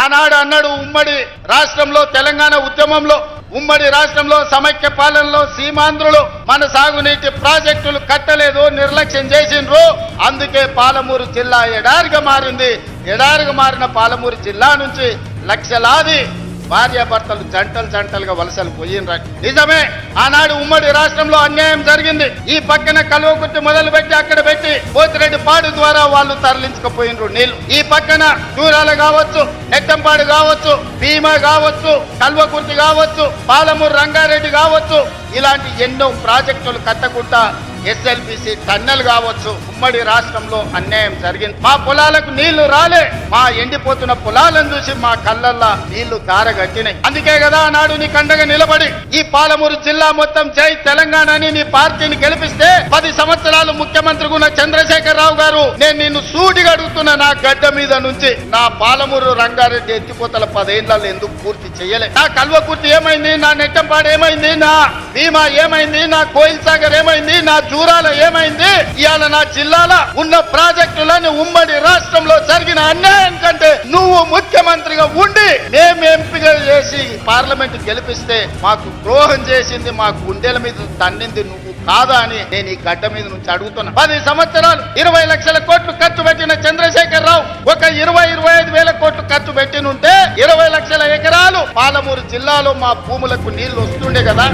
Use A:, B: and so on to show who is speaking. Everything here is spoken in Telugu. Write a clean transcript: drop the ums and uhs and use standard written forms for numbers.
A: ఆనాడు అన్నాడు ఉమ్మడి రాష్ట్రంలో తెలంగాణ ఉద్యమంలో, ఉమ్మడి రాష్ట్రంలో సమైక్య పాలనలో సీమాంధ్రులు మన సాగునీటి ప్రాజెక్టులు కట్టలేదు, నిర్లక్ష్యం చేసిండ్రు, అందుకే పాలమూరు జిల్లా ఎడారిగా మారింది. ఎడారిగా మారిన పాలమూరు జిల్లా నుంచి లక్షలాది భార్యాభర్తలు జంటలుగా వలసలు పోయినరా. నిజమే, ఆనాడు ఉమ్మడి రాష్ట్రంలో అన్యాయం జరిగింది. ఈ పక్కన కల్వకుర్తి మొదలు పెట్టి అక్కడ పెట్టి పోతిరెడ్డి పాడు ద్వారా వాళ్ళు తరలించకపోయినరు నీళ్లు. ఈ పక్కన దూరాలు కావచ్చు, నెట్టంపాడు కావచ్చు, భీమా కావచ్చు, కల్వకుర్తి కావచ్చు, పాలమూరు రంగారెడ్డి కావచ్చు, ఇలాంటి ఎన్నో ప్రాజెక్టులు కట్టకుండా ఎస్ఎల్బిసి టన్నెల్ కావచ్చు, ఉమ్మడి రాష్ట్రంలో అన్యాయం జరిగింది. మా పొలాలకు నీళ్లు రాలే, మా ఎండిపోతున్న పొలాలను చూసి మా కళ్ళల్లో నీళ్లు కారగట్టినాయి. అందుకే కదా నాడు నీ కండగా నిలబడి ఈ పాలమూరు జిల్లా మొత్తం జై తెలంగాణ అని నీ పార్టీని గెలిపిస్తే 10 సంవత్సరాలు ముఖ్యమంత్రిగా ఉన్న చంద్రశేఖరరావు గారు, నేను నిన్ను సూటిగా అడుగుతున్నా, నా గడ్డ మీద నుంచి నా పాలమూరు రంగారెడ్డి ఎత్తిపోతల 10 ఏళ్లలో ఎందుకు పూర్తి చేయలే? నా కల్వకుర్తి ఏమైంది? నా నెట్టంపాడు ఏమైంది? నా భీమా ఏమైంది? నా కోయిల్ సాగర్ ఏమైంది? నా జూరాల ఏమైంది? ఇవాళ నా జిల్లాలో ఉన్న ప్రాజెక్టులను ఉమ్మడి రాష్ట్రంలో జరిగిన అన్యాయం కంటే నువ్వు ముఖ్యమంత్రిగా ఉండి మేము ఎంపిక చేసి పార్లమెంట్ గెలిపిస్తే మాకు ద్రోహం చేసింది, మా గుండెల మీద తన్నింది నువ్వు కాదా అని నేను ఈ గడ్డ మీద నుంచి అడుగుతున్నా. 10 సంవత్సరాలు 20 లక్షల కోట్లు ఖర్చు పెట్టిన చంద్రశేఖరరావు ఒక 20-25 వేల కోట్లు ఖర్చు పెట్టినుంటే 20 లక్షల ఎకరాలు పాలమూరు జిల్లాలో మా భూములకు నీళ్లు వస్తుండే కదా.